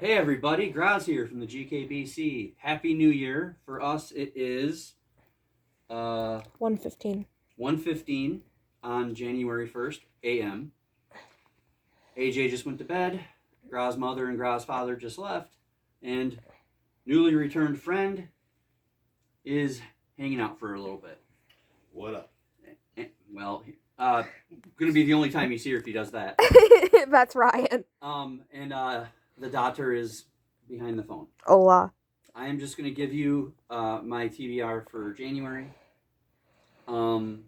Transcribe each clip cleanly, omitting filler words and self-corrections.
Hey everybody, Graz here from the GKBC. Happy New Year. For us it is 1:15. 1:15 on January 1st a.m. AJ just went to bed, Graz's mother and Graz's father just left, and newly returned friend is hanging out for a little bit. What up? Well, gonna be the only time you see her if he does that. That's Ryan. And the daughter is behind the phone. Hola. I am just going to give you my TBR for January. In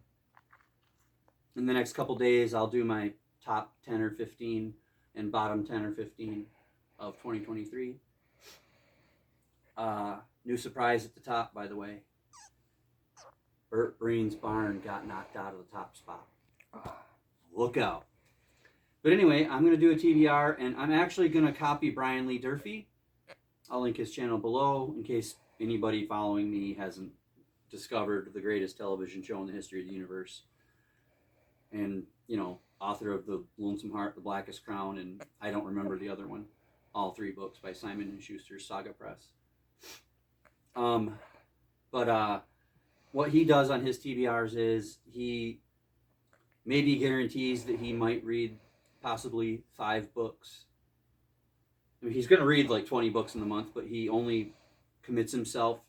the next couple days, I'll do my top 10 or 15 and bottom 10 or 15 of 2023. New surprise at the top, by the way. Burt Breen's barn got knocked out of the top spot. Look out. But anyway, I'm going to do a TBR, and I'm actually going to copy Brian Lee Durfee. I'll link his channel below in case anybody following me hasn't discovered the greatest television show in the history of the universe. And, you know, author of The Lonesome Heart, The Blackest Crown, and I don't remember the other one. All three books by Simon & Schuster's Saga Press. But what he does on his TBRs is he maybe guarantees that he might read possibly 5 books. I mean, he's going to read like 20 books in the month, but he only commits himself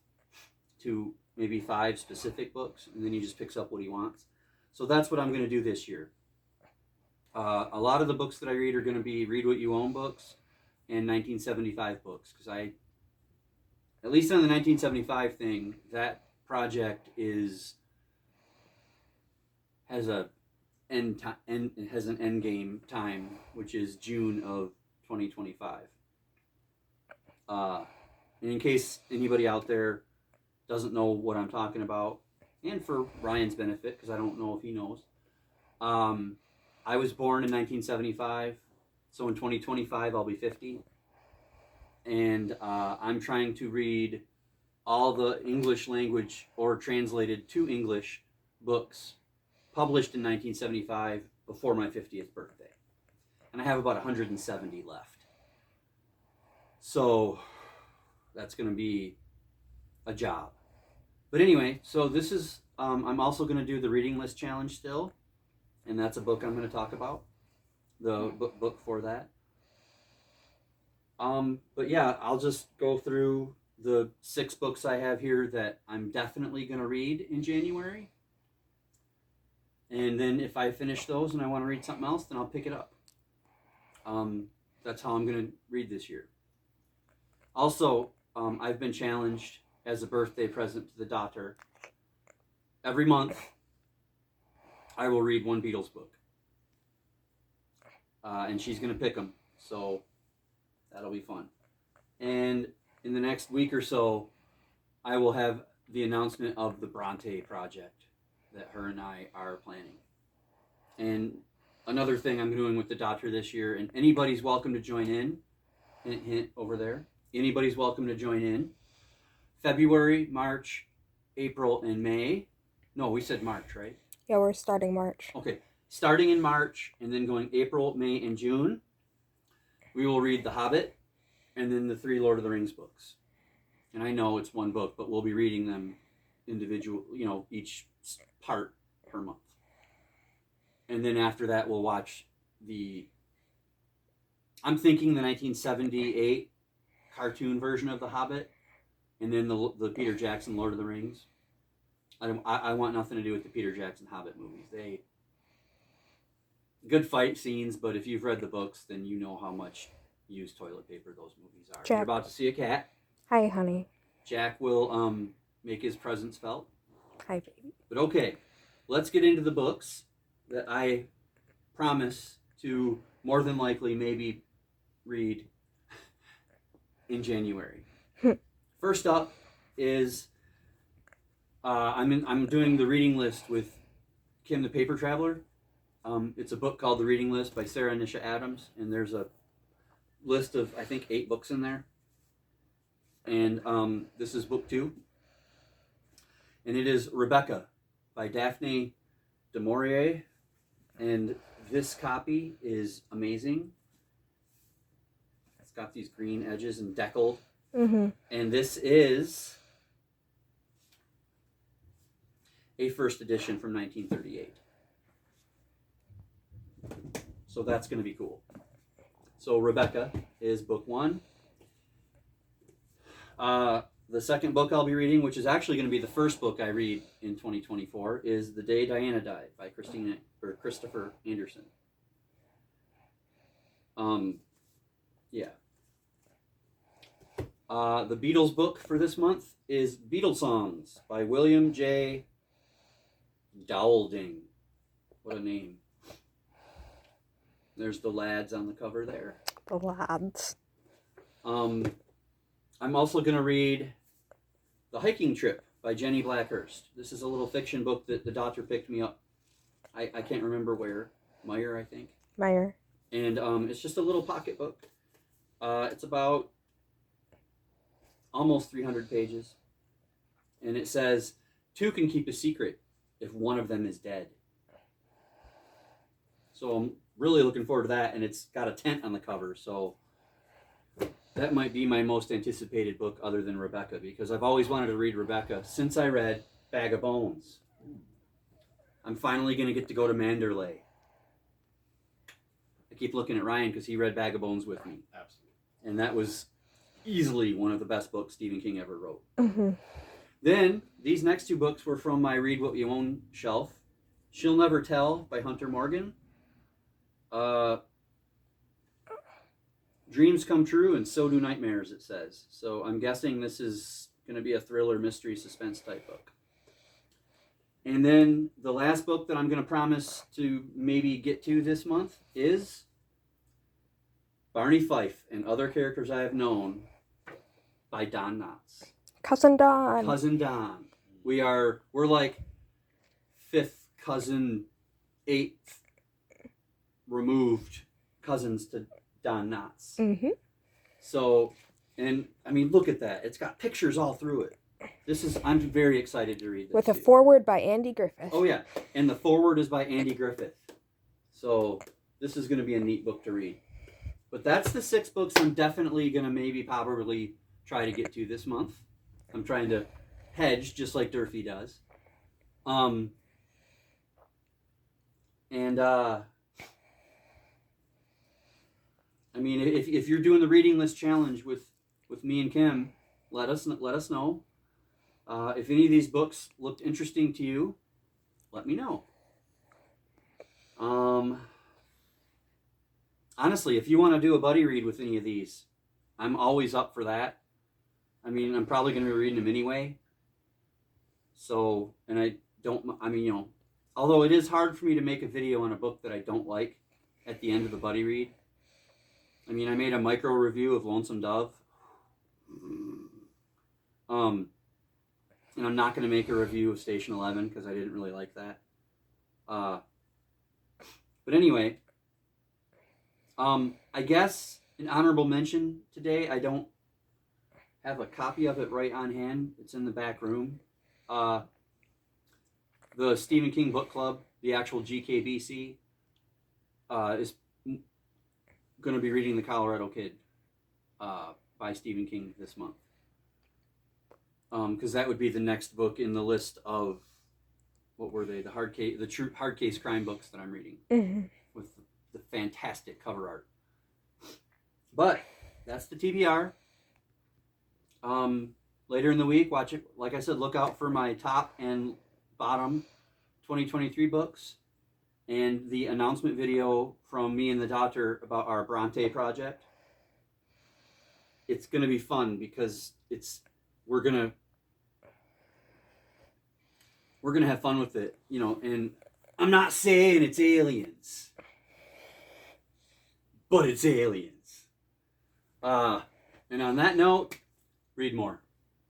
to maybe 5 specific books, and then he just picks up what he wants. So that's what I'm going to do this year. A lot of the books that I read are going to be Read What You Own books and 1975 books, because at least on the 1975 thing, that project has an end game time, which is June of 2025. And in case anybody out there doesn't know what I'm talking about, and for Ryan's benefit, because I don't know if he knows, I was born in 1975, so in 2025 I'll be 50, and I'm trying to read all the English language or translated to English books published in 1975 before my 50th birthday. And I have about 170 left. So that's going to be a job. But anyway, so this is, I'm also going to do the reading list challenge still. And that's a book I'm going to talk about. The book for that. But yeah, I'll just go through the 6 books I have here that I'm definitely going to read in January. And then if I finish those and I want to read something else, then I'll pick it up. That's how I'm going to read this year. Also, I've been challenged as a birthday present to the daughter. Every month, I will read 1 Beatles book. And she's going to pick them. So that'll be fun. And in the next week or so, I will have the announcement of the Bronte project that her and I are planning. And another thing I'm doing with the daughter this year, and anybody's welcome to join in, hint over there, anybody's welcome to join in. February, March, April, and May. No, we said March, right? Yeah, we're starting March. Okay, starting in March and then going April, May, and June, we will read The Hobbit and then the 3 Lord of the Rings books. And I know it's 1 book, but we'll be reading them individual, each part per month. And then after that, we'll watch I'm thinking the 1978 cartoon version of The Hobbit, and then the Peter Jackson Lord of the Rings. I want nothing to do with the Peter Jackson Hobbit movies. Good fight scenes, but if you've read the books, then you know how much used toilet paper those movies are. Jack. You're about to see a cat. Hi, honey. Jack will make his presence felt. Hi, baby. But okay, let's get into the books that I promise to more than likely maybe read in January. First up is I'm doing the reading list with Kim the Paper Traveler. It's a book called The Reading List by Sarah Nisha Adams, and there's a list of I think 8 books in there. And this is book 2. And it is Rebecca by Daphne du Maurier. And this copy is amazing. got these green edges and deckled. Mm-hmm. And this is a first edition from 1938. So that's going to be cool. So Rebecca is book 1. The second book I'll be reading, which is actually going to be the first book I read in 2024, is The Day Diana Died by Christopher Anderson. Yeah. The Beatles book for this month is Beatles Songs by William J. Dowding. What a name. There's the lads on the cover there. The lads. I'm also going to read The Hiking Trip by Jenny Blackhurst. This is a little fiction book that the doctor picked me up. I can't remember where. Meyer, I think. Meyer. And it's just a little pocket book. It's about almost 300 pages. And it says, 2 can keep a secret if one of them is dead. So I'm really looking forward to that. And it's got a tent on the cover. So that might be my most anticipated book other than Rebecca, because I've always wanted to read Rebecca since I read Bag of Bones. I'm finally going to get to go to Manderley. I keep looking at Ryan because he read Bag of Bones with me. Absolutely. And that was easily one of the best books Stephen King ever wrote. Mm-hmm. Then, these next 2 books were from my Read What You Own shelf. She'll Never Tell by Hunter Morgan. Dreams Come True and So Do Nightmares, it says. So I'm guessing this is going to be a thriller, mystery, suspense type book. And then the last book that I'm going to promise to maybe get to this month is Barney Fife and Other Characters I Have Known by Don Knotts. Cousin Don. Cousin Don. We're like 5th cousin, 8th removed cousins to Don Knotts. Mm-hmm. So, and I mean, look at that. It's got pictures all through it. I'm very excited to read this. With a too. foreword by Andy Griffith. Oh, yeah. And the foreword is by Andy Griffith. So, this is going to be a neat book to read. But that's the 6 books I'm definitely going to probably try to get to this month. I'm trying to hedge just like Durfee does. I mean, if you're doing the reading list challenge with me and Kim, let us know. If any of these books looked interesting to you, let me know. Honestly, if you want to do a buddy read with any of these, I'm always up for that. I mean, I'm probably going to be reading them anyway. So, and although it is hard for me to make a video on a book that I don't like at the end of the buddy read. I mean, I made a micro review of Lonesome Dove. And I'm not going to make a review of Station 11 because I didn't really like that. But anyway, I guess an honorable mention today. I don't have a copy of it right on hand. It's in the back room. The Stephen King Book Club, the actual GKBC, is going to be reading The Colorado Kid by Stephen King this month. Because that would be the next book in the list of, what were they? The true hard case crime books that I'm reading. Mm-hmm. With the fantastic cover art. But that's the TBR. Later in the week, watch it. Like I said, look out for my top and bottom 2023 books and the announcement video from me and the doctor about our Bronte project. It's going to be fun because we're going to have fun with it, and I'm not saying it's aliens, but it's aliens. And on that note, read more.